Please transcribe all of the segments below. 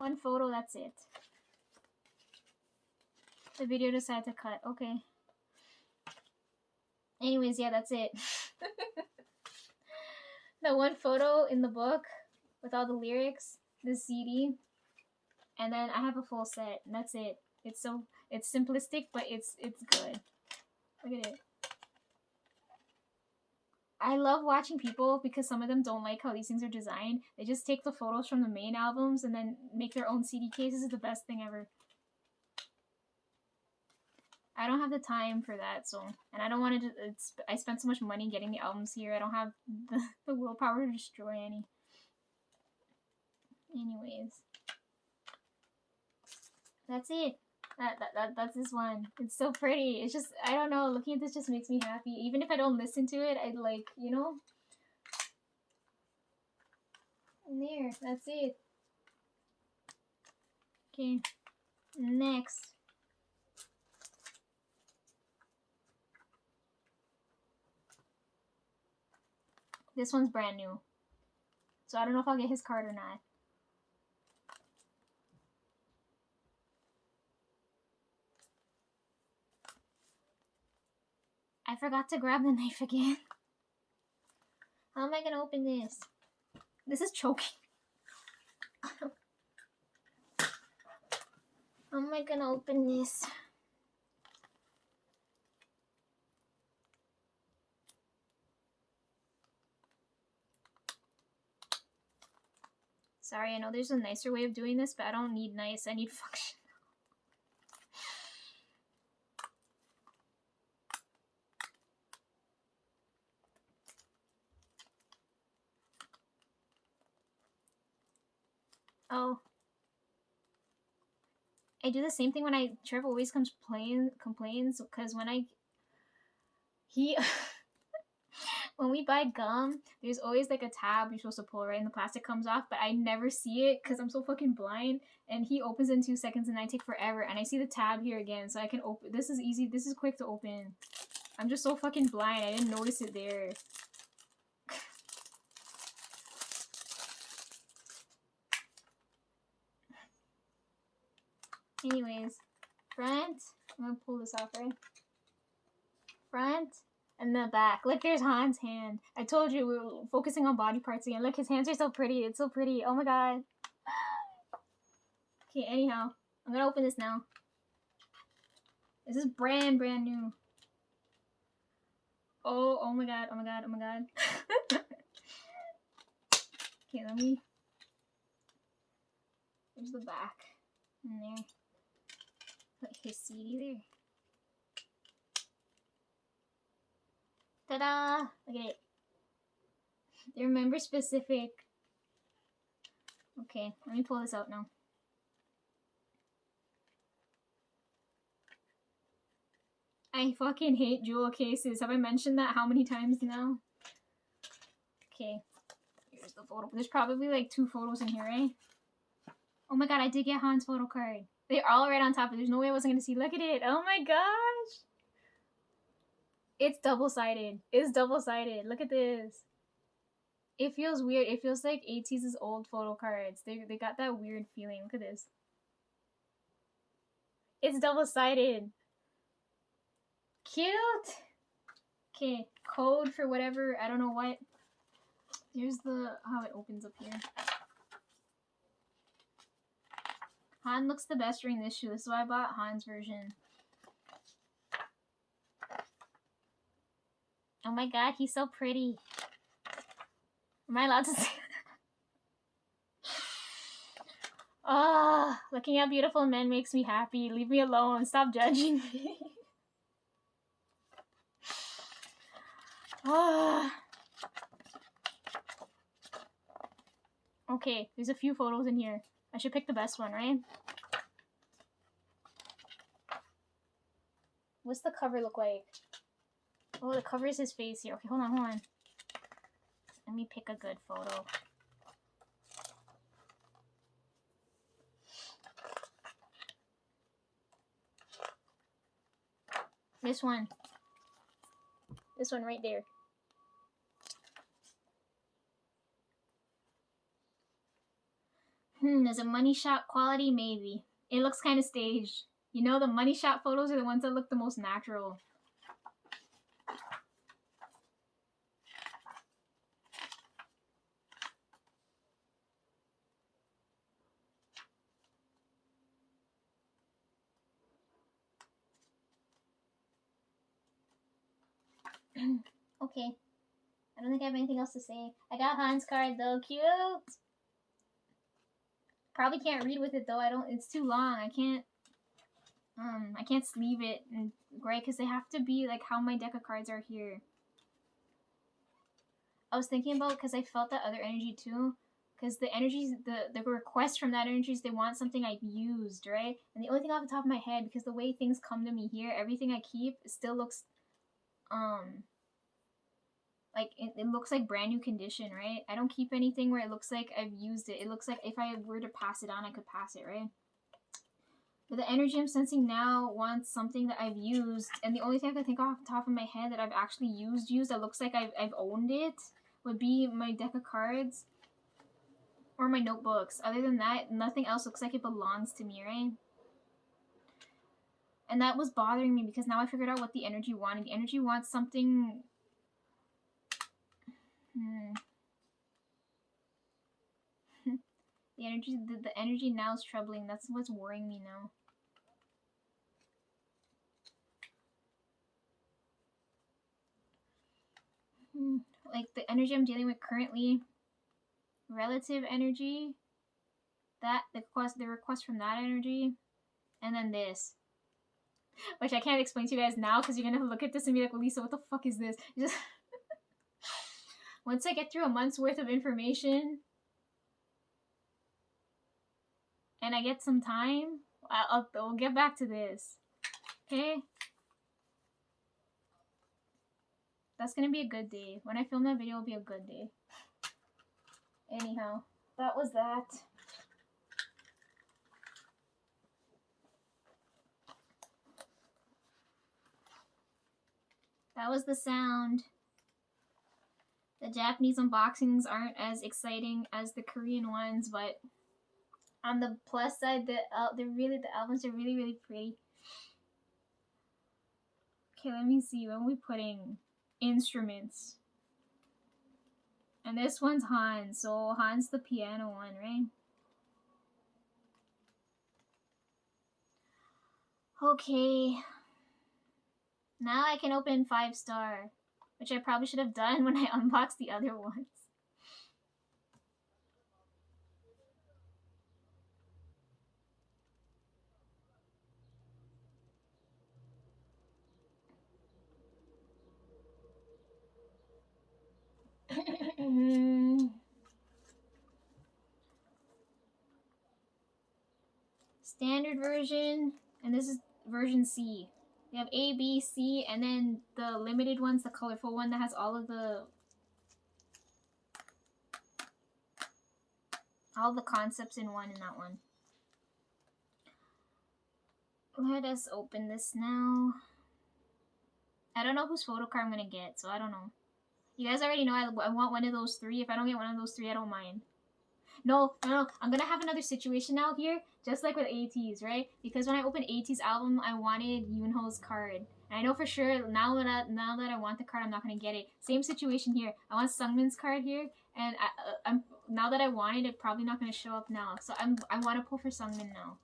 One photo, that's it. The video decided to cut. Okay. Anyways, yeah, that's it. The one photo in the book with all the lyrics, the CD, and then I have a full set, and that's it. It's simplistic, but it's good. Look at it. I love watching people, because some of them don't like how these things are designed. They just take the photos from the main albums and then make their own CD cases. It's the best thing ever. I don't have the time for that, so, and I don't want to. I spent so much money getting the albums here. I don't have the willpower to destroy any. Anyways, that's it. That's this one. It's so pretty. It's just, I don't know, looking at this just makes me happy. Even if I don't listen to it, I'd like, you know. And there, that's it. Okay, next. This one's brand new, so I don't know if I'll get his card or not. I forgot to grab the knife again. How am I gonna open this? This is choking. How am I gonna open this? Sorry, I know there's a nicer way of doing this, but I don't need nice, I need function. Oh. I do the same thing when Trevor always complains, because when when we buy gum, there's always like a tab you're supposed to pull, right? And the plastic comes off, but I never see it because I'm so fucking blind. And he opens in 2 seconds and I take forever. And I see the tab here again, so I can open. This is easy. This is quick to open. I'm just so fucking blind. I didn't notice it there. Anyways, front. I'm gonna pull this off, right? Front. And the back. Look, there's Han's hand. I told you we were focusing on body parts again. Look, his hands are so pretty. It's so pretty. Oh my god. Okay, anyhow. I'm gonna open this now. This is brand new. Oh my god, oh my god, oh my god. Okay, let me... There's the back. In there. Put his CD there. Ta-da! Look at it. They're member specific. Okay, let me pull this out now. I fucking hate jewel cases. Have I mentioned that how many times now? Okay. Here's the photo. There's probably like 2 photos in here, right? Oh my god, I did get Han's photo card. They're all right on top of it. There's no way I wasn't gonna see. Look at it. Oh my gosh. It's double-sided. It's double-sided. Look at this. It feels weird. It feels like ATEEZ's old photo cards. They got that weird feeling. Look at this. It's double-sided. Cute. Okay, code for whatever. I don't know what. Here's the how it opens up here. Han looks the best during this shoe. This is why I bought Han's version. Oh my god, he's so pretty. Am I allowed to say that? Ah, looking at beautiful men makes me happy. Leave me alone. Stop judging me. Ah. Okay, there's a few photos in here. I should pick the best one, right? What's the cover look like? Oh, the cover is his face here. Okay, hold on. Let me pick a good photo. This one. This one right there. Is it money shot quality? Maybe. It looks kind of staged. You know, the money shot photos are the ones that look the most natural. Okay. I don't think I have anything else to say. I got Han's card though. Cute! Probably can't read with it though. It's too long. I can't sleeve it and right because they have to be like how my deck of cards are here. I was thinking about because I felt that other energy too. Because the energies, the request from that energy is they want something I've used, right? And the only thing off the top of my head, because the way things come to me here, everything I keep still looks, like it looks like brand new condition, right? I don't keep anything where it looks like I've used it. It looks like if I were to pass it on, I could pass it, right? But the energy I'm sensing now wants something that I've used, and the only thing I can think off the top of my head that I've actually used that looks like I've owned it would be my deck of cards. Or my notebooks. Other than that, nothing else looks like it belongs to me, right? And that was bothering me because now I figured out what the energy wanted. The energy wants something... the energy now is troubling. That's what's worrying me now. Like the energy I'm dealing with currently... relative energy, that the request from that energy, and then this, which I can't explain to you guys now because you're gonna look at this and be like, well, Lisa, what the fuck is this? Just once I get through a month's worth of information and I get some time, I'll get back to this. Okay, that's gonna be a good day. When I film that video, it'll be a good day. Anyhow, that was that. That was the sound. The Japanese unboxings aren't as exciting as the Korean ones, but on the plus side, the albums are really, really pretty. Okay, let me see. What are we putting? Instruments. And this one's Han, so Han's the piano one, right? Okay. Now I can open 5-star, which I probably should have done when I unboxed the other ones. Standard version, and this is version C. We have A, B, C, and then the limited one's the colorful one that has all the concepts in one in that one. Let us open this now. I don't know whose photo card I'm gonna get, so I don't know. You guys already know I want one of those three. If I don't get one of those three, I don't mind. No. I'm gonna have another situation now here, just like with AT's, right? Because when I opened AT's album, I wanted Yoonho's card. And I know for sure now that I want the card, I'm not gonna get it. Same situation here. I want Sungmin's card here, and I'm now that I want it, it's probably not gonna show up now. So I want to pull for Sungmin now.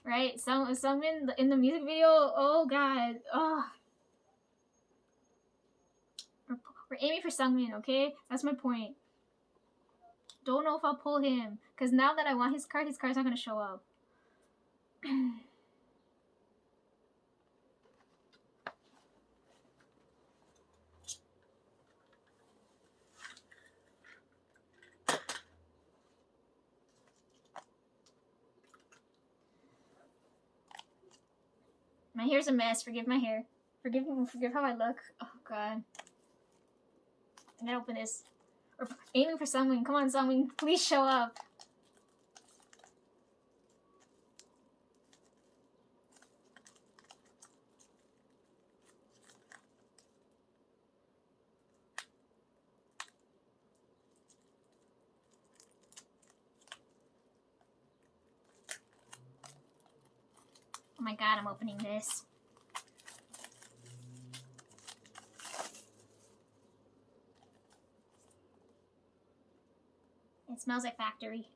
Right? Sungmin in the music video. Oh god. Oh. We're aiming for Sungmin, okay? That's my point. Don't know if I'll pull him, because now that I want his card's not going to show up. My hair's a mess. Forgive my hair. Forgive how I look. Oh god. I'm gonna open this. We're aiming for Sungmin. Come on, Sungmin. Please show up. Oh my god, I'm opening this. It smells like factory.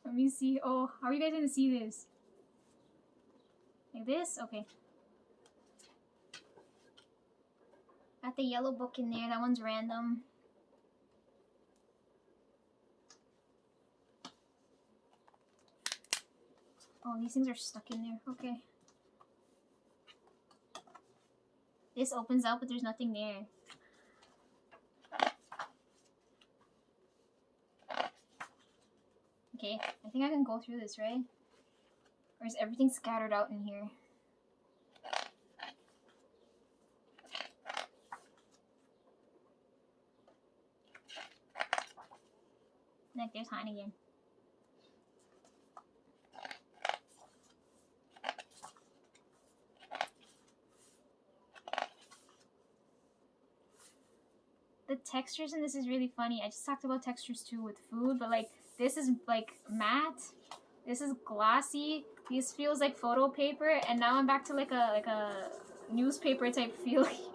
Let me see. Oh, how are you guys gonna see this? Like this? Okay. Got the yellow book in there. That one's random. Oh, these things are stuck in there. Okay. This opens up, but there's nothing there. Okay, I think I can go through this, right? Or is everything scattered out in here? Like, there's Han again. The textures in this is really funny. I just talked about textures too with food, but like, this is like matte. This is glossy. This feels like photo paper, and now I'm back to like a newspaper type feel here.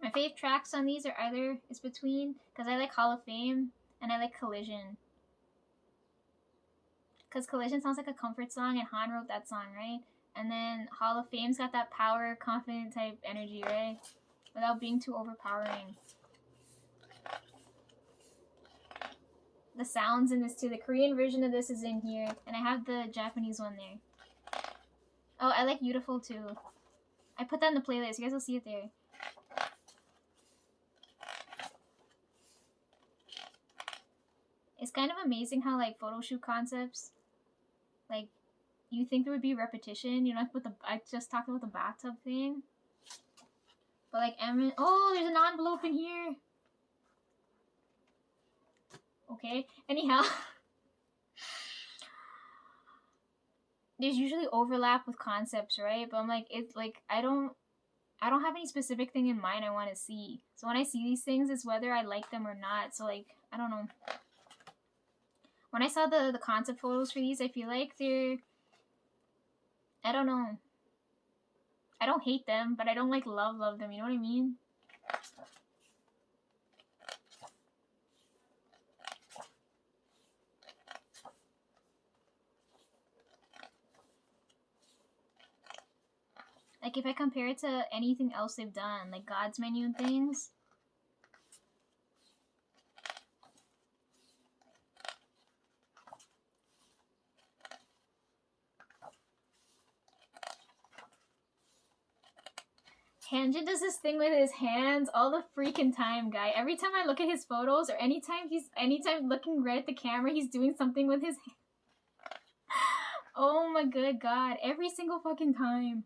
My fave tracks on these are either It's Between, because I like Hall of Fame, and I like Collision. Because Collision sounds like a comfort song, and Han wrote that song, right? And then Hall of Fame's got that power, confident type energy, right? Without being too overpowering. The sounds in this too. The Korean version of this is in here, and I have the Japanese one there. Oh, I like Beautiful too. I put that in the playlist. You guys will see it there. It's kind of amazing how like photo shoot concepts, like, you think there would be repetition, you know, like with the, I just talked about the bathtub thing. But like, oh, there's an envelope in here. Okay, anyhow. There's usually overlap with concepts, right? But I'm like, it's like, I don't have any specific thing in mind I want to see. So when I see these things, it's whether I like them or not. So like, I don't know. When I saw the concept photos for these, I feel like they're, I don't know. I don't hate them, but I don't like love them. You know what I mean? Like if I compare it to anything else they've done, like God's Menu and things. Hanjin does this thing with his hands all the freaking time, guy. Every time I look at his photos, or anytime looking right at the camera, he's doing something with his hands. Oh my good god. Every single fucking time.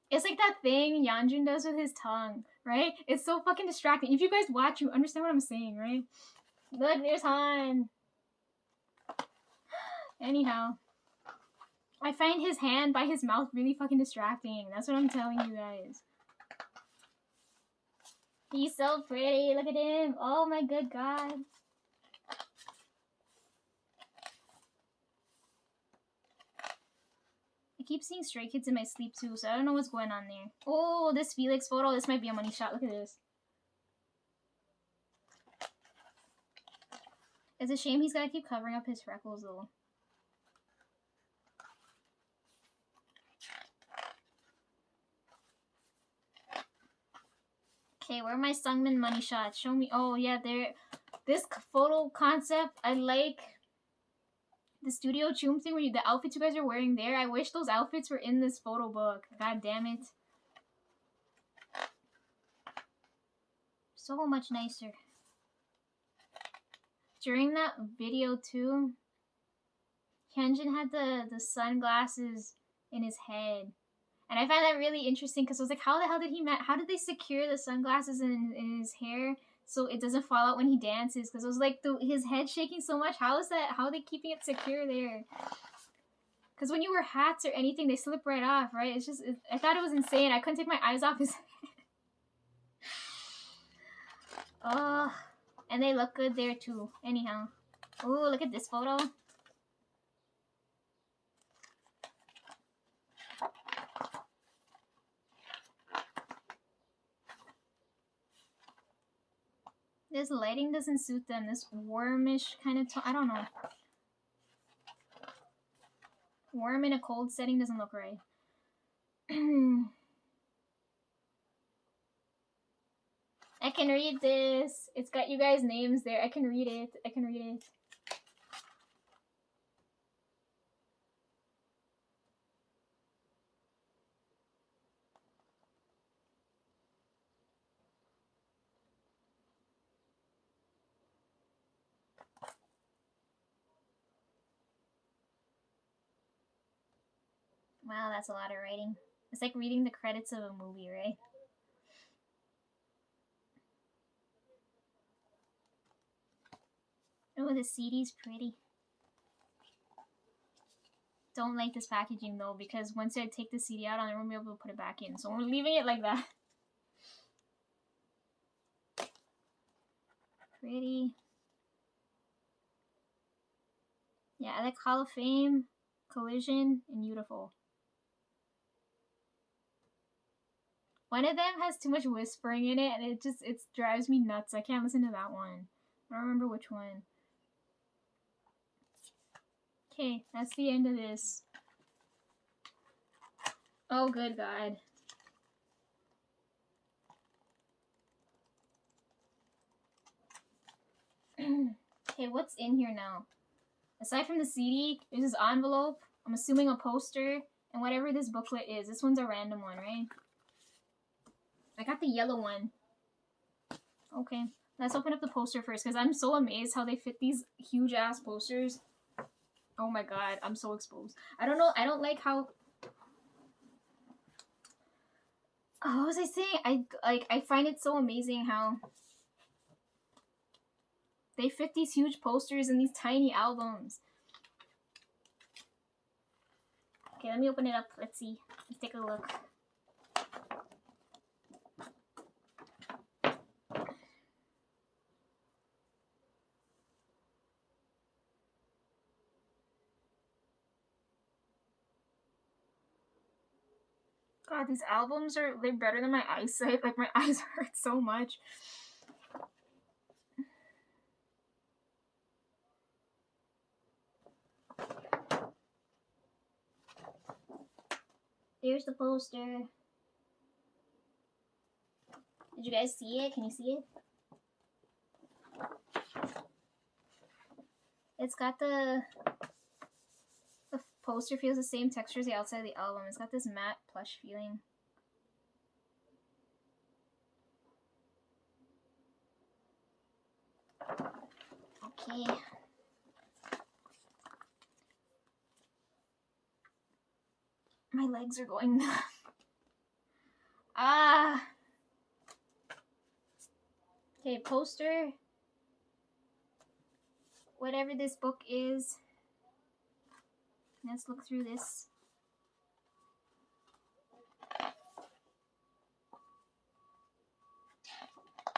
It's like that thing Yeonjun does with his tongue, right? It's so fucking distracting. If you guys watch, you understand what I'm saying, right? Look, there's Han. Anyhow. I find his hand by his mouth really fucking distracting. That's what I'm telling you guys. He's so pretty. Look at him. Oh my good god. I keep seeing Stray Kids in my sleep too, so I don't know what's going on there. Oh, this Felix photo. This might be a money shot. Look at this. It's a shame he's gotta keep covering up his freckles though. Okay, where are my Sungmin money shots? Show me. Oh, yeah, there. This photo concept, I like the Studio Choom thing where the outfits you guys are wearing there. I wish those outfits were in this photo book. God damn it. So much nicer. During that video, too, Hyunjin had the sunglasses in his head. And I find that really interesting because I was like, how the hell did they secure the sunglasses in his hair so it doesn't fall out when he dances? Because it was like his head shaking so much. How are they keeping it secure there? Because when you wear hats or anything, they slip right off, right? It's just, I thought it was insane. I couldn't take my eyes off his head. Oh, and they look good there too. Anyhow. Oh, look at this photo. This lighting doesn't suit them. This warmish kind of tone. I don't know. Warm in a cold setting doesn't look right. I can read this. It's got you guys' names there. I can read it. I can read it. Wow, that's a lot of writing. It's like reading the credits of a movie, right? Oh, the CD's pretty. Don't like this packaging though, because once I take the CD out, I won't be able to put it back in. So we're leaving it like that. Pretty. Yeah, I like Hall of Fame, Collision, and Beautiful. One of them has too much whispering in it, and it drives me nuts. I can't listen to that one. I don't remember which one. Okay, that's the end of this. Oh, good God. Okay, what's in here now? Aside from the CD, there's this envelope. I'm assuming a poster, and whatever this booklet is. This one's a random one, right? I got the yellow one. Okay, let's open up the poster first, because I'm so amazed how they fit these huge-ass posters. Oh my God, I'm so exposed. I don't know, I don't like how... Oh, what was I saying? I find it so amazing how they fit these huge posters in these tiny albums. Okay, let me open it up. Let's see. Let's take a look. God, these albums they're better than my eyesight. Like, my eyes hurt so much. There's the poster. Did you guys see it? Can you see it? It's got the poster feels the same texture as the outside of the album. It's got this matte plush feeling. Okay. My legs are going numb. Ah. Okay, poster. Whatever this book is. Let's look through this.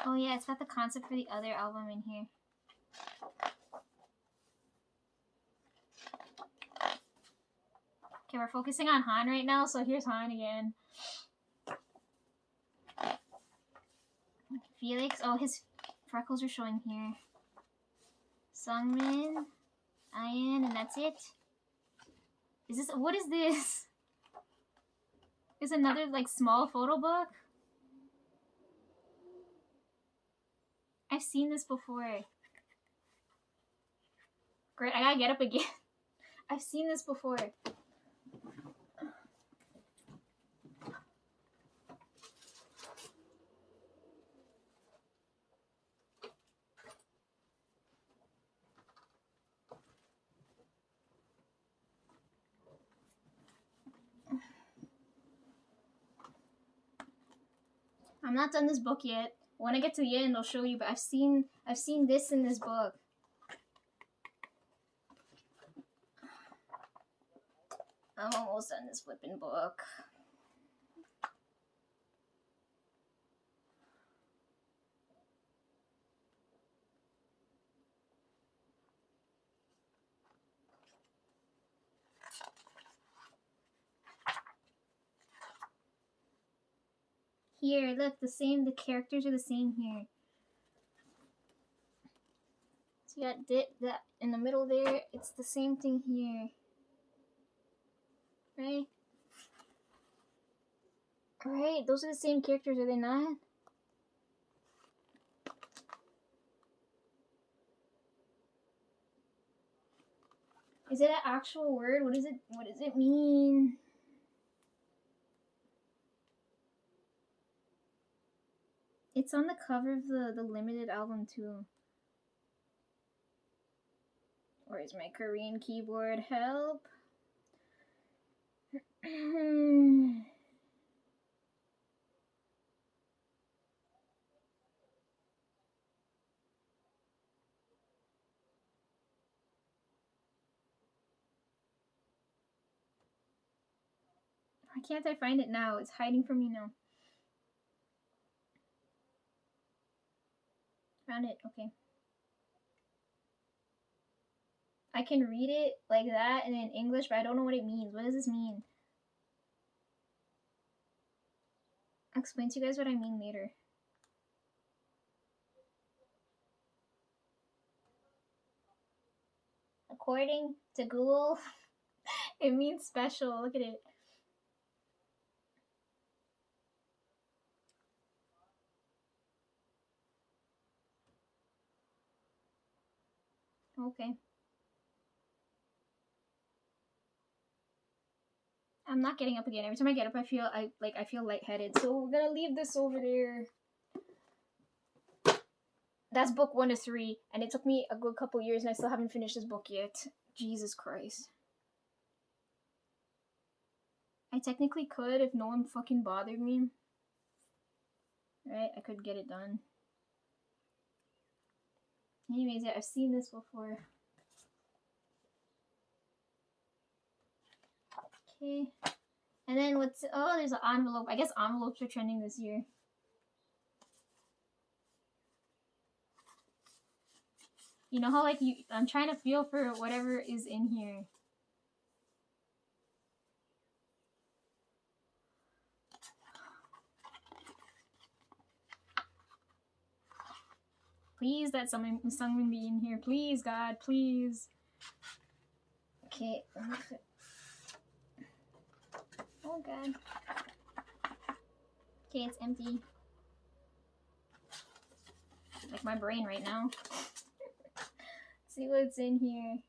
Oh yeah, it's got the concept for the other album in here. Okay, we're focusing on Han right now, so here's Han again. Felix, oh, his freckles are showing here. Sungmin, Ian, and that's it. Is this, what is this? Is another, like, small photo book? I've seen this before. Great, I gotta get up again. I've seen this before. I'm not done this book yet. When I get to the end, I'll show you, but I've seen this in this book. I'm almost done this flipping book. Here, look, the characters are the same here. So you got that in the middle there, it's the same thing here. Right? Right, those are the same characters, are they not? Is it an actual word? What does it mean? It's on the cover of the limited album too. Where's my Korean keyboard? Help. Why can't I find it now? It's hiding from me now. Found it, okay. I can read it like that and in English, but I don't know what it means. What does this mean? I'll explain to you guys what I mean later. According to Google, it means special. Look at it. Okay. I'm not getting up again. Every time I get up, I feel lightheaded. So we're gonna leave this over there. That's book 1 to 3, and it took me a good couple years, and I still haven't finished this book yet. Jesus Christ. I technically could if no one fucking bothered me. Right? I could get it done. Anyways, yeah, I've seen this before. Okay. And then oh, there's an envelope. I guess envelopes are trending this year. You know how, like, I'm trying to feel for whatever is in here. Please, that someone be in here. Please, God, please. Okay. Oh, God. Okay, it's empty. Like my brain right now. See what's in here.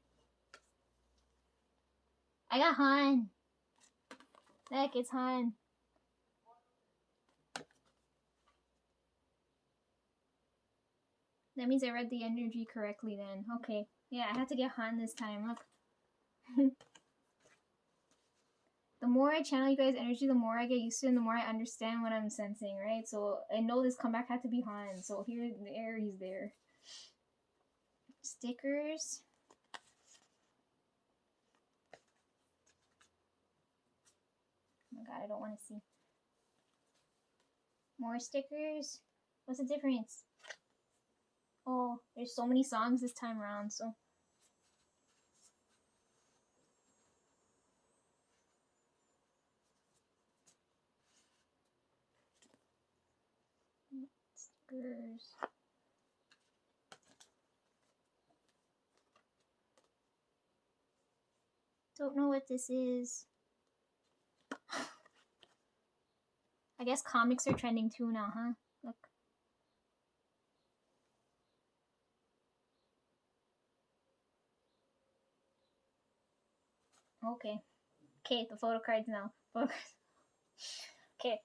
I got Han. Heck, it's Han. That means I read the energy correctly then. Okay. Yeah, I had to get Han this time. Look. The more I channel you guys' energy, the more I get used to it and the more I understand what I'm sensing, right? So I know this comeback had to be Han. So here, there, he's there. Stickers. Oh my god, I don't want to see. More stickers. What's the difference? Oh, there's so many songs this time around, so. Stickers. Don't know what this is. I guess comics are trending too now, huh? Look. Okay. Okay, the photo cards now. Okay.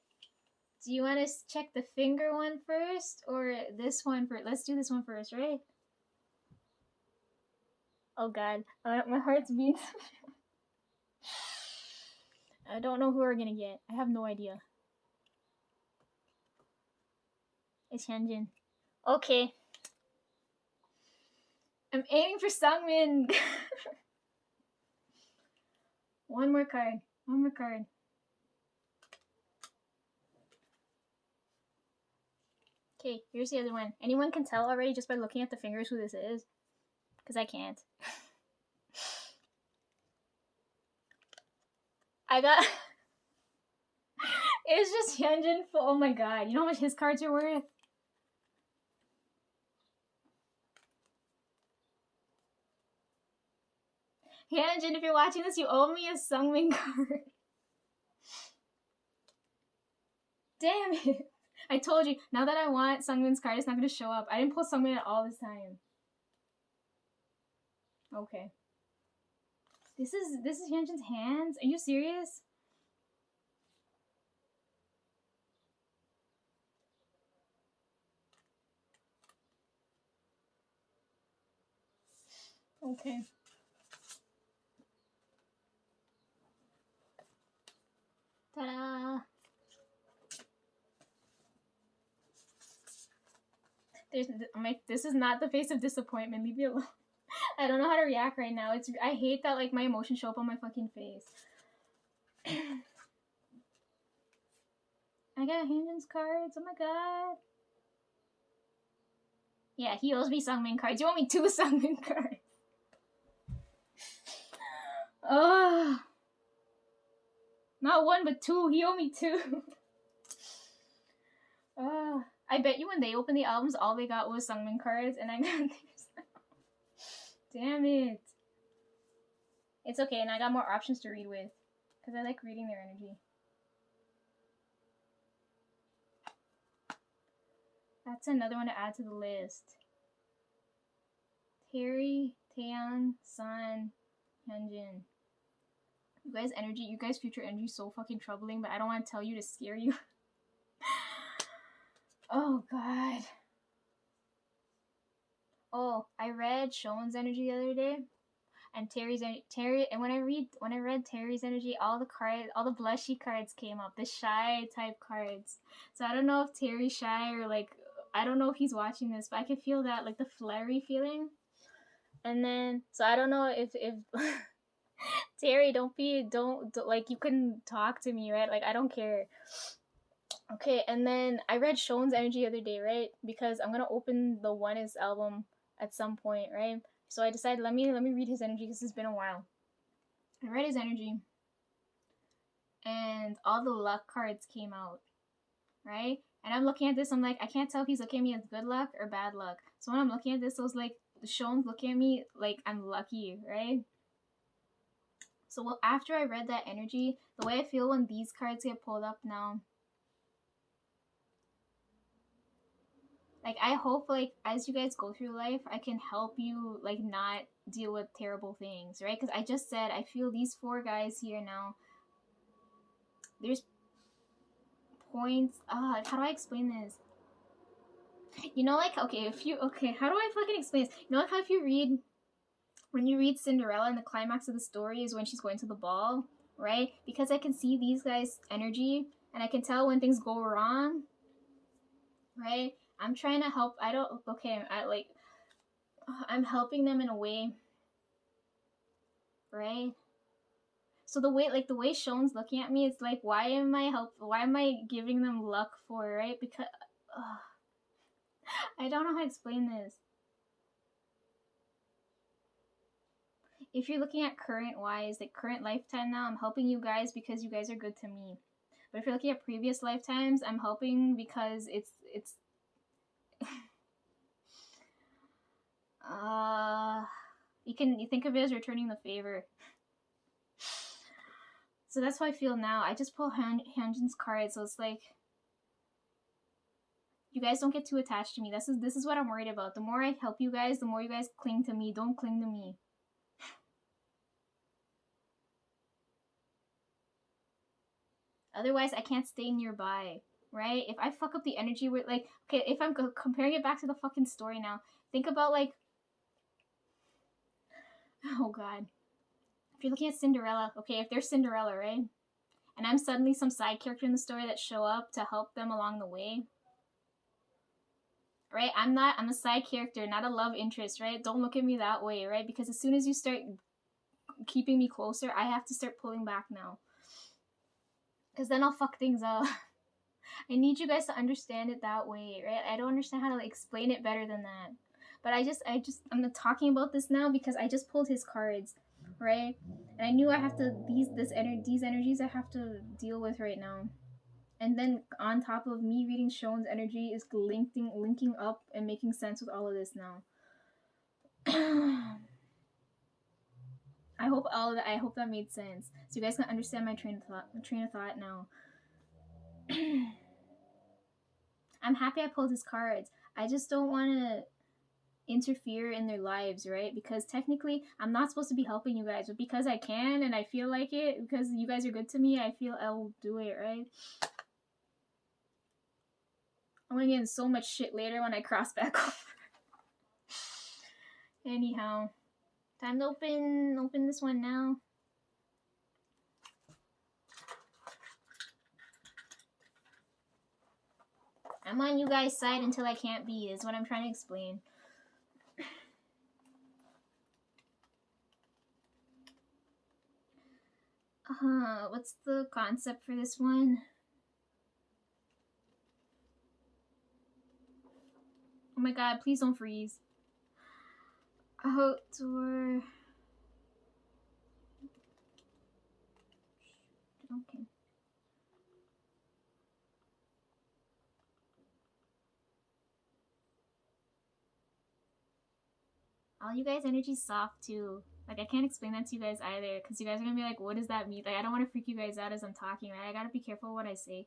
Do you want to check the finger one first or this one first? Let's do this one first, right? Oh god, my heart's beating. I don't know who we're gonna get. I have no idea. It's Hyunjin. Okay. I'm aiming for Sungmin. One more card. One more card. Okay, here's the other one. Anyone can tell already just by looking at the fingers who this is? Because I can't. I got... It's just Hyunjin. Oh my god. You know how much his cards are worth? Hyunjin, if you're watching this, you owe me a Sungmin card. Damn it. I told you, now that I want Sungmin's card, it's not going to show up. I didn't pull Sungmin at all this time. Okay. This is Hyunjin's hands? Are you serious? Okay. Ta-da! This is not the face of disappointment. Leave me alone. I don't know how to react right now. I hate that like my emotions show up on my fucking face. I got Hyunjin's cards. Oh my god. Yeah, he owes me Sungmin cards. You owe me 2 Sungmin cards. Oh. Not 1, but 2. He owed me 2. I bet you when they opened the albums, all they got was Sungmin cards, and I got these. Damn it. It's okay, and I got more options to read with, because I like reading their energy. That's another one to add to the list. Terry, Taeyang, Sun, Hyunjin. You guys' energy, you guys' future energy is so fucking troubling, but I don't want to tell you to scare you. Oh god. Oh, I read Sean's energy the other day, and and when I read Terry's energy, all the blushy cards came up, the shy type cards. So I don't know if Terry's shy or like, I don't know if he's watching this, but I can feel that, like the flirty feeling. And then, so I don't know if Terry, don't like, you couldn't talk to me, right? Like, I don't care. Okay, and then I read Sean's energy the other day, right? Because I'm gonna open the One Is album at some point, right? So I decided, let me read his energy because it's been a while. I read his energy, and all the luck cards came out, right? And I'm looking at this, I'm like, I can't tell if he's looking at me as good luck or bad luck. So when I'm looking at this, I was like, Sean's looking at me like I'm lucky, right? So well, after I read that energy, the way I feel when these cards get pulled up now, like, I hope, like, as you guys go through life, I can help you, like, not deal with terrible things, right? Because I just said, I feel these 4 guys here now, there's points, how do I explain this? You know, like, okay, how do I fucking explain this? You know, like how when you read Cinderella and the climax of the story is when she's going to the ball, right? Because I can see these guys' energy, and I can tell when things go wrong, right? I'm trying to help. I'm helping them in a way, right? So the way Sean's looking at me, it's like, why am I giving them luck for, right? Because I don't know how to explain this. If you're looking at current wise, like current lifetime now, I'm helping you guys because you guys are good to me. But if you're looking at previous lifetimes, I'm helping because it's you think of it as returning the favor. So that's how I feel now. I just pull Hyunjin's card, so it's like, you guys don't get too attached to me. This is what I'm worried about. The more I help you guys, the more you guys cling to me. Don't cling to me. Otherwise, I can't stay nearby, right? If I fuck up the energy with, like, okay, if I'm comparing it back to the fucking story now, think about, like, oh god. If you're looking at Cinderella, okay, if they're Cinderella, right? And I'm suddenly some side character in the story that show up to help them along the way, right? I'm a side character, not a love interest, right? Don't look at me that way, right? Because as soon as you start keeping me closer, I have to start pulling back now. Because then I'll fuck things up. I need you guys to understand it that way, right? I don't understand how to like, explain it better than that. But I'm not talking about this now because I just pulled his cards, right? And I knew I have to, these energies I have to deal with right now. And then on top of me reading Shon's energy is linking up and making sense with all of this now. I hope that made sense. So you guys can understand my train of thought now. I'm happy I pulled his cards. I just don't want to interfere in their lives, right? Because technically I'm not supposed to be helping you guys, but because I can and I feel like it, because you guys are good to me, I feel I'll do it, right? I'm gonna get in so much shit later when I cross back over. Anyhow, time to open this one now. I'm on you guys' side until I can't be, is what I'm trying to explain. What's the concept for this one? Oh my god, please don't freeze. Outdoor. Okay. All you guys' energy's soft too. Like, I can't explain that to you guys either, because you guys are gonna be like, what does that mean? Like, I don't want to freak you guys out as I'm talking, right? I gotta be careful what I say.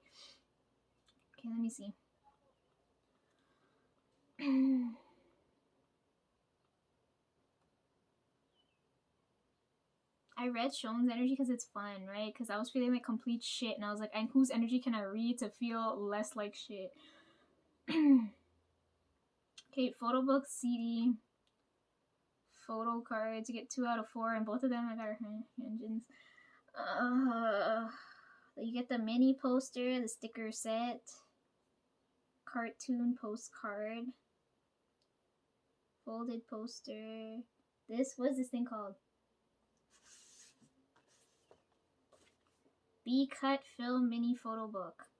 Okay, let me see. I read Shon's energy because it's fun, right? Because I was feeling like complete shit, and I was like, and whose energy can I read to feel less like shit? Okay, photo book, CD, photo cards. You get 2 out of 4, and both of them I got our engines. You get the mini poster, the sticker set, cartoon postcard, folded poster. What is this thing called? B-cut film mini photo book.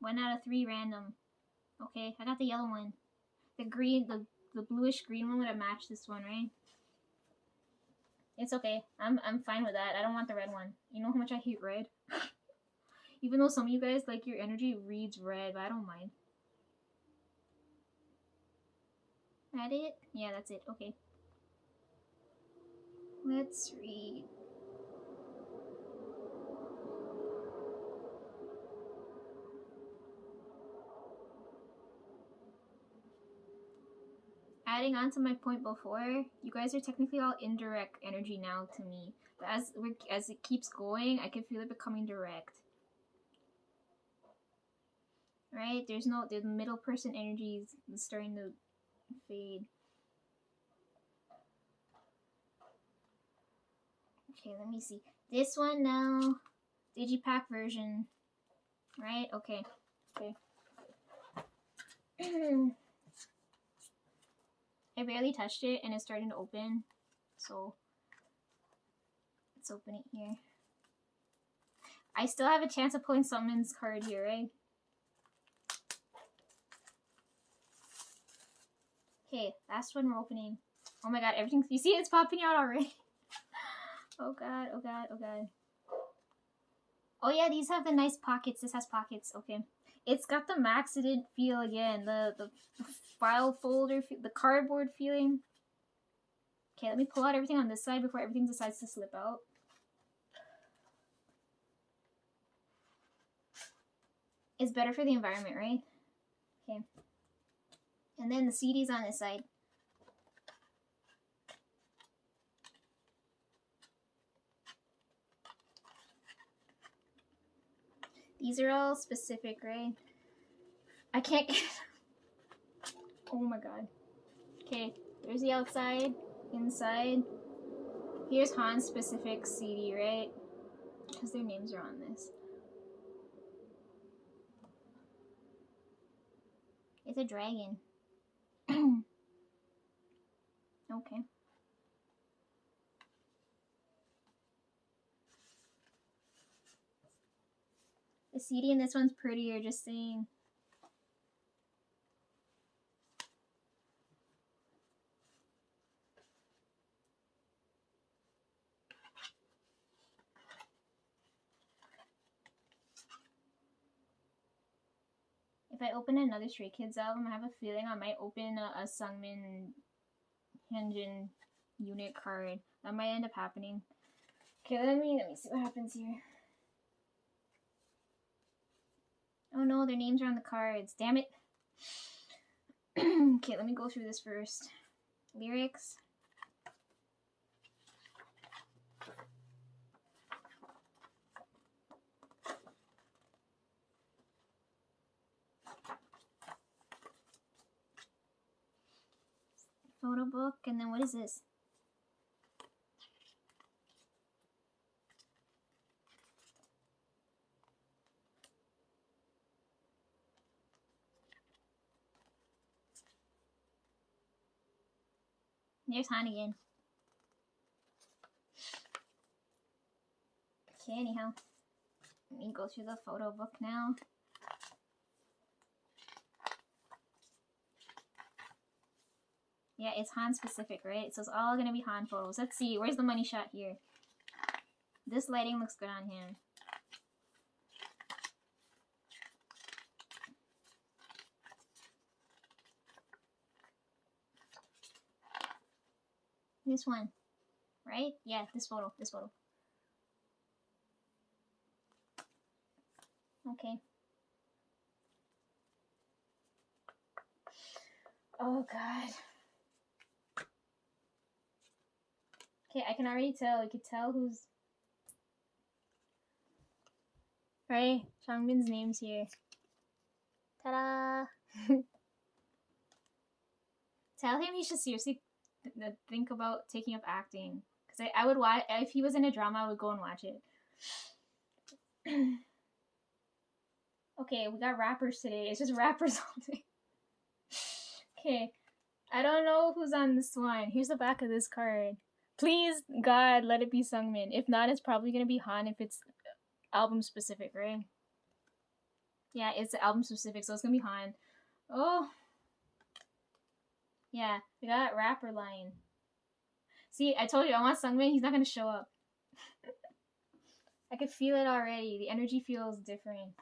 1 out of 3 random. Okay, I got the yellow one. The green, the bluish green one would have matched this one, right? It's okay. I'm fine with that. I don't want the red one. You know how much I hate red? Even though some of you guys, like, your energy reads red, but I don't mind. That it? Yeah, that's it. Okay. Let's read. Adding on to my point before, you guys are technically all indirect energy now to me. But as it keeps going, I can feel it becoming direct. Right? The middle person energy is starting to fade. Okay, let me see. This one now, DIGIPACK version. Right? Okay. Okay. I barely touched it and it's starting to open. So let's open it here. I still have a chance of pulling someone's card here, right? Okay, last one we're opening. Oh my god, everything, you see it's popping out already. Oh god, oh god, oh god. Oh yeah, these have the nice pockets. This has pockets, okay. It's got the Maxident feel again. The file folder, the cardboard feeling. Okay, let me pull out everything on this side before everything decides to slip out. It's better for the environment, right? Okay. And then the CD's on this side. These are all specific, right? I can't get... Oh my god. Okay, there's the outside, inside. Here's Han's specific CD, right? Because their names are on this. It's a dragon. Okay. The CD in this one's prettier, just saying. If I open another Stray Kids album, I have a feeling I might open a Sungmin Hyunjin unit card. That might end up happening. Okay, let me see what happens here. Oh no, their names are on the cards. Damn it. Okay, let me go through this first. Lyrics. Photo book, and then what is this? There's Han again. Okay, anyhow. Let me go through the photo book now. Yeah, it's Han specific, right? So it's all gonna be Han photos. Let's see, where's the money shot here? This lighting looks good on him. This one, right? Yeah, this photo, this photo. Okay. Oh god. Okay, I can already tell. You could tell who's... Right? Changbin's name's here. Ta-da! Tell him he should seriously think about taking up acting. Because I would watch... If he was in a drama, I would go and watch it. Okay, we got rappers today. It's just rappers all day. Okay. I don't know who's on this one. Here's the back of this card. Please, God, let it be Sungmin. If not, it's probably gonna be Han if it's album specific, right? Yeah, it's album specific, so it's gonna be Han. Oh. Yeah, we got rapper line. See, I told you, I want Sungmin. He's not gonna show up. I could feel it already. The energy feels different.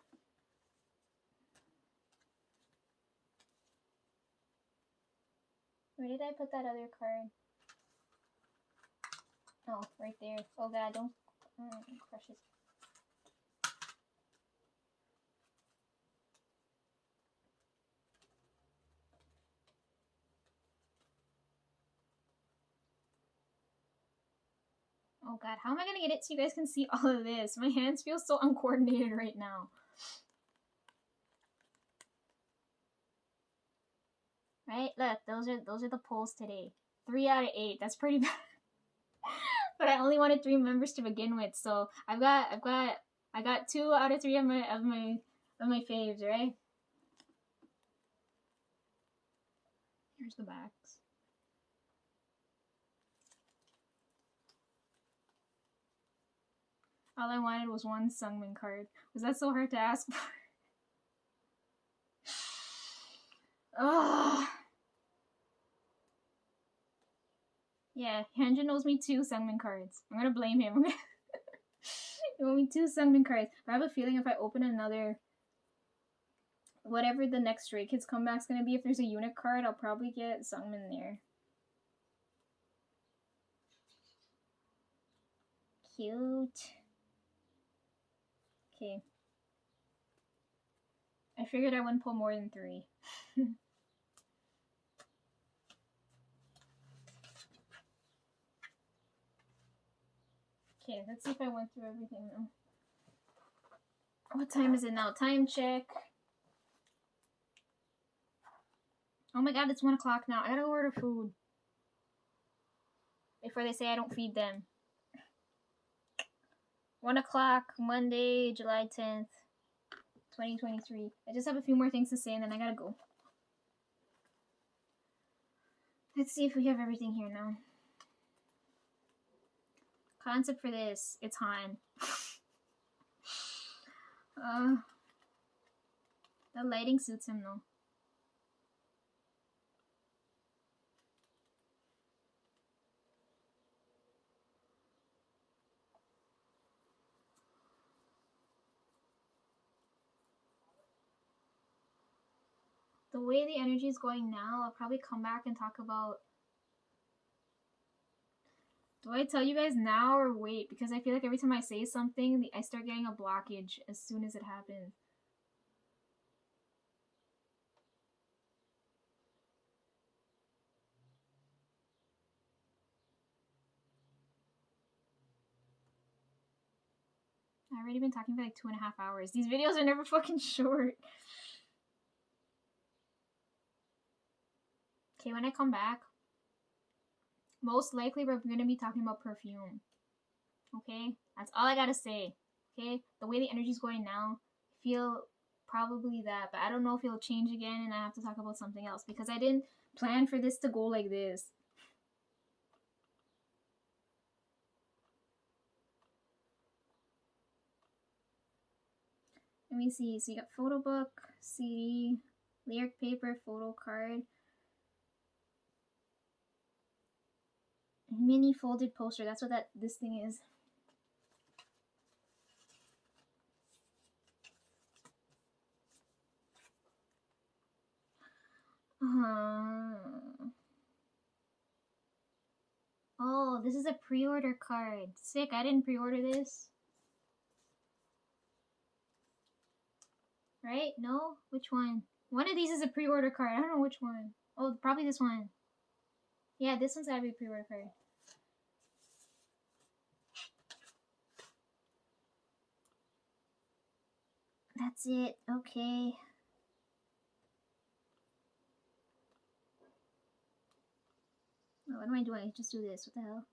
Where did I put that other card? Oh, right there. Oh god, don't crush it. Oh god, how am I gonna get it so you guys can see all of this? My hands feel so uncoordinated right now. Right? Look, those are the polls today. 3 out of 8. That's pretty bad. But I only wanted 3 members to begin with, so I got 2 out of 3 of my faves, right? Here's the backs. All I wanted was 1 Sungmin card. Was that so hard to ask for? Ugh. Yeah, Hyunjin owes me 2 Sungmin cards. I'm gonna blame him. He owes me 2 Sungmin cards. But I have a feeling if I open another... Whatever the next Stray Kids comeback's gonna be, if there's a unit card, I'll probably get Sungmin there. Cute. Okay. I figured I wouldn't pull more than 3. Okay, let's see if I went through everything now. What time is it now? Time check. Oh my god, it's 1 o'clock now. I gotta go order food. Before they say I don't feed them. 1 o'clock, Monday, July 10th, 2023. I just have a few more things to say and then I gotta go. Let's see if we have everything here now. Concept for this, it's Han. The lighting suits him though. The way the energy is going now, I'll probably come back and talk about... Do I tell you guys now or wait? Because I feel like every time I say something, I start getting a blockage as soon as it happens. I've already been talking for like 2.5 hours. These videos are never fucking short. Okay, when I come back, most likely we're going to be talking about perfume. Okay? That's all I gotta say. Okay? The way the energy's going now, I feel probably that. But I don't know if it'll change again and I have to talk about something else. Because I didn't plan for this to go like this. Let me see. So you got photo book, CD, lyric paper, photo card, mini folded poster. That's what this thing is. Oh, this is a pre-order card. Sick, I didn't pre-order this. Right? No? Which one? One of these is a pre-order card. I don't know which one. Oh, probably this one. Yeah, this one's gotta be a pre-order card. That's it. Okay. Oh, what am I doing? I just do this. What the hell?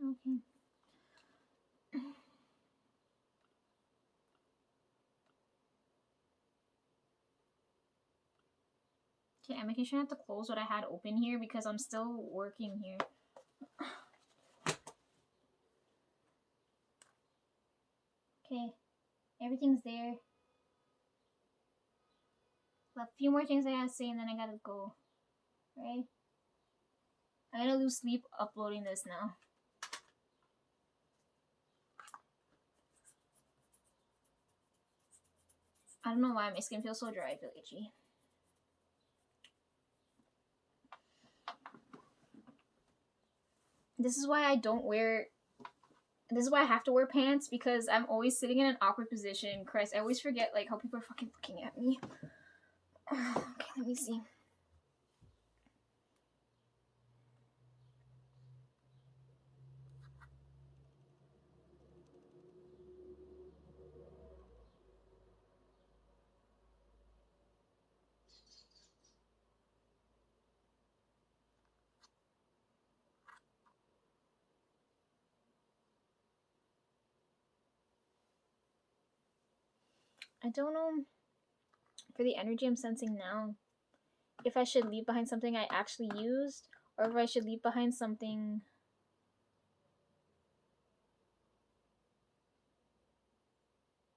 Okay. Okay, I'm making sure not to close what I had open here because I'm still working here. Okay, everything's there. A few more things I gotta say and then I gotta go. Right? I'm gonna lose sleep uploading this now. I don't know why my skin feels so dry. I feel itchy. This is why I don't wear... This is why I have to wear pants, because I'm always sitting in an awkward position. Christ, I always forget like how people are fucking looking at me. Okay, let me see. I don't know, for the energy I'm sensing now, if I should leave behind something I actually used, or if I should leave behind something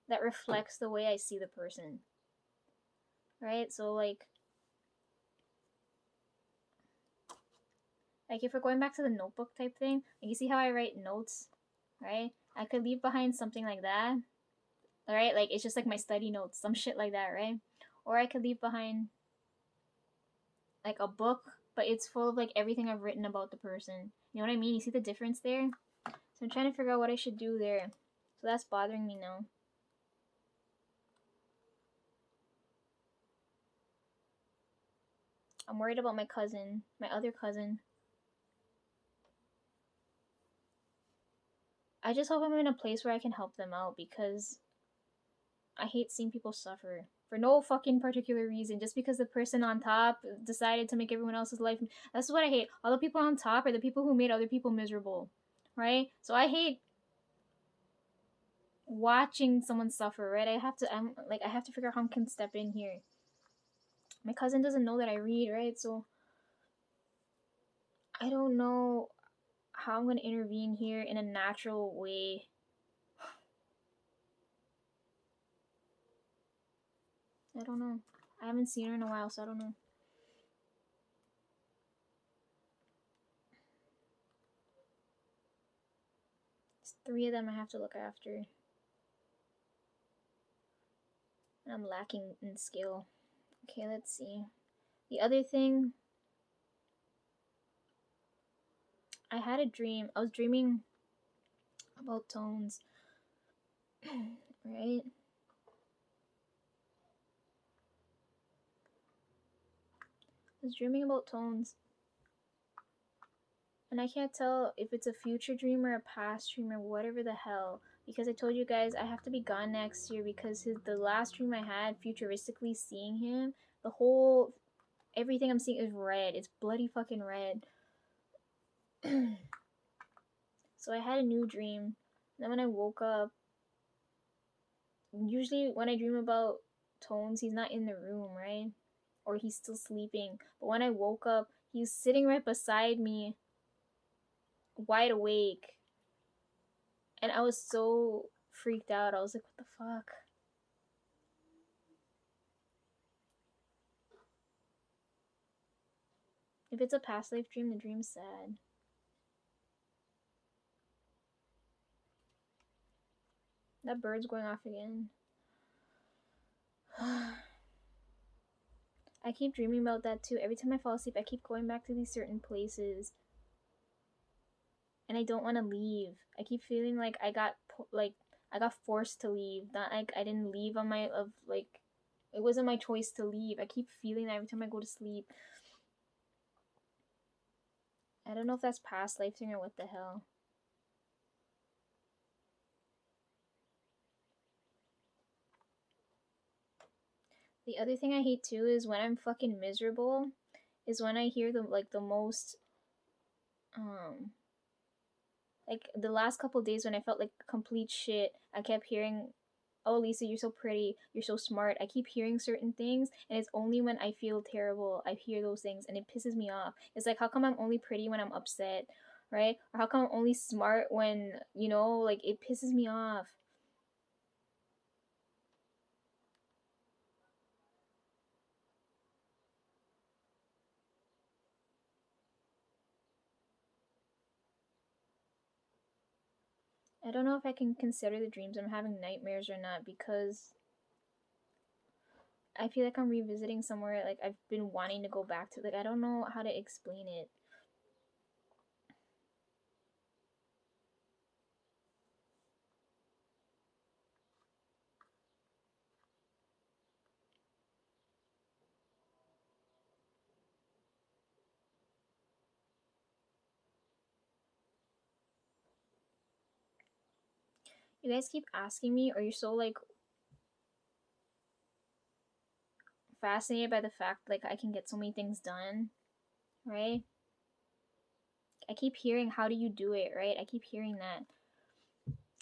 that reflects the way I see the person. Right? So like if we're going back to the notebook type thing, like you see how I write notes, right? I could leave behind something like that. Alright, like it's just like my study notes, some shit like that, right? Or I could leave behind like a book, but it's full of like everything I've written about the person. You know what I mean? You see the difference there? So I'm trying to figure out what I should do there. So that's bothering me now. I'm worried about my cousin, my other cousin. I just hope I'm in a place where I can help them out, because I hate seeing people suffer. for no fucking particular reason, just because the person on top decided to make everyone else's life. That's what I hate. All the people on top are the people who made other people miserable, right? So I hate watching someone suffer, right? I have to figure out how I can step in here. My cousin doesn't know that I read, right? So I don't know how I'm gonna intervene here in a natural way. I don't know. I haven't seen her in a while, so I don't know. It's 3 of them I have to look after. And I'm lacking in skill. Okay, let's see. The other thing, I had a dream. I was dreaming about tones, right? I was dreaming about tones. And I can't tell if it's a future dream or a past dream or whatever the hell. Because I told you guys I have to be gone next year because the last dream I had, futuristically seeing him, the whole, everything I'm seeing is red. It's bloody fucking red. So I had a new dream. Then when I woke up, usually when I dream about Tones, he's not in the room, right? Or he's still sleeping. But when I woke up, he's sitting right beside me, wide awake. And I was so freaked out. I was like, what the fuck? If it's a past life dream, the dream's sad. That bird's going off again. I keep dreaming about that too. Every time I fall asleep, I keep going back to these certain places. And I don't want to leave. I keep feeling like I got forced to leave. Not like I didn't leave on my it wasn't my choice to leave. I keep feeling that every time I go to sleep. I don't know if that's past life thing or what the hell. The other thing I hate too is when I'm fucking miserable, is when I hear the most like the last couple days when I felt like complete shit, I kept hearing, "Oh, Lisa, you're so pretty. You're so smart." I keep hearing certain things, and it's only when I feel terrible I hear those things, and it pisses me off. It's like, how come I'm only pretty when I'm upset, right? Or how come I'm only smart when, like, it pisses me off. I don't know if I can consider the dreams I'm having nightmares or not, because I feel like I'm revisiting somewhere like I've been wanting to go back to. Like, I don't know how to explain it. You guys keep asking me, or you're so like fascinated by the fact like I can get so many things done, right? I keep hearing, how do you do it, right? I keep hearing that.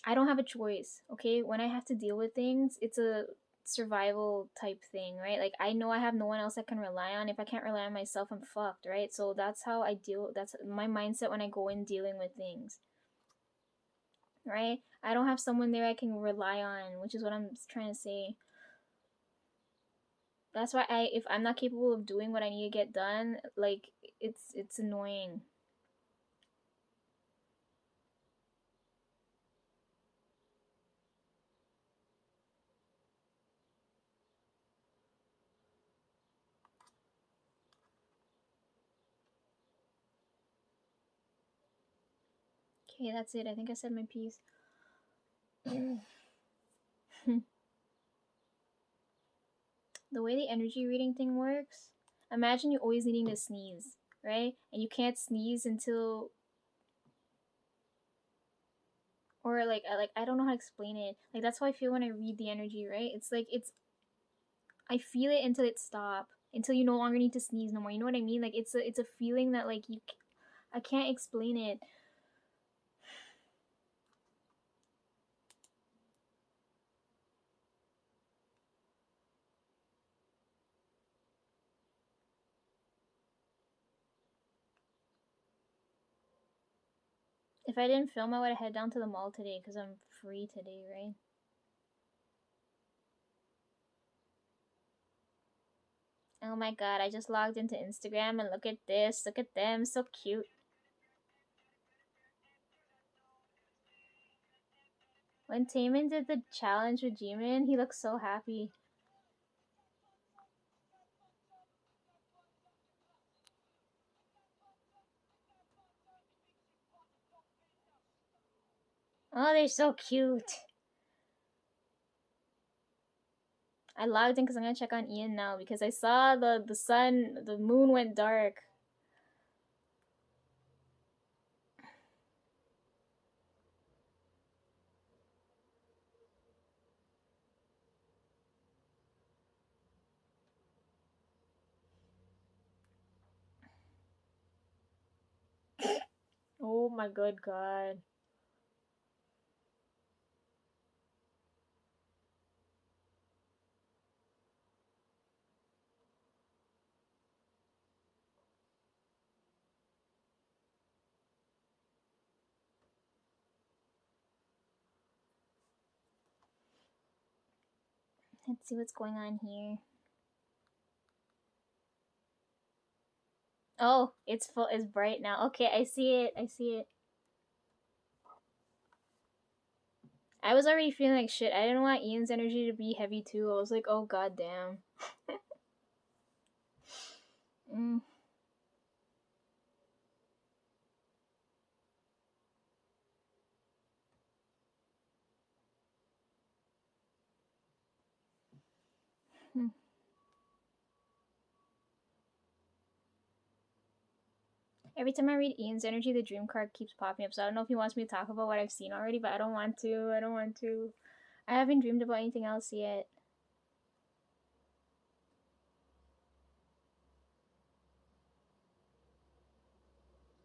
I don't have a choice, okay? When I have to deal with things, it's a survival type thing, right? Like, I know I have no one else I can rely on. If I can't rely on myself, I'm fucked, right? So that's how I deal. That's my mindset when I go in dealing with things, right? I don't have someone there I can rely on, which is what I'm trying to say. That's why if I'm not capable of doing what I need to get done, like, it's annoying. Okay, that's it. I think I said my piece. The way the energy reading thing works, imagine you always needing to sneeze, right? And you can't sneeze until, or like I don't know how to explain it. Like, that's how I feel when I read the energy, right? It's like I feel it until it stop. Until you no longer need to sneeze no more. You know what I mean? Like it's a feeling that like I can't explain it. If I didn't film, I would have head down to the mall today because I'm free today, right? Oh my god, I just logged into Instagram and look at this. Look at them. So cute. When Taemin did the challenge with Jimin, he looked so happy. Oh, they're so cute. I logged in because I'm gonna check on Ian now because I saw the moon went dark. Oh my good god. Let's see what's going on here. Oh, it's full. It's bright now. Okay, I see it. I see it. I was already feeling like shit. I didn't want Ian's energy to be heavy too. I was like, oh god damn. mm. Hmm. Every time I read Ian's energy, the dream card keeps popping up. So I don't know if he wants me to talk about what I've seen already, but I don't want to. I don't want to. I haven't dreamed about anything else yet.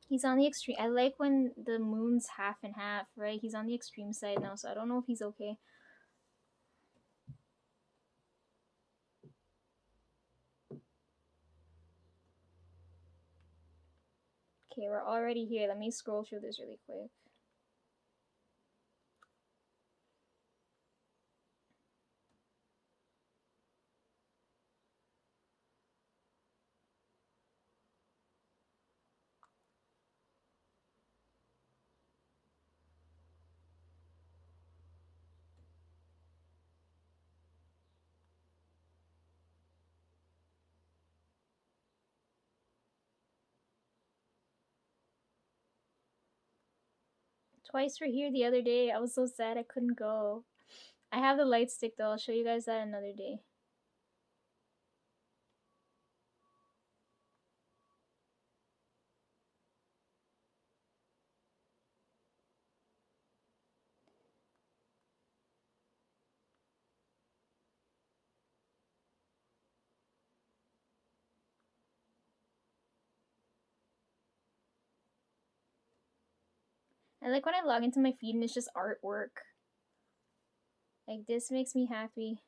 He's on the extreme. I like when the moon's half and half, right? He's on the extreme side now, so I don't know if he's okay. Okay, we're already here. Let me scroll through this really quick. Twice we're here the other day. I was so sad I couldn't go. I have the light stick though. I'll show you guys that another day. I like when I log into my feed and it's just artwork. Like this makes me happy.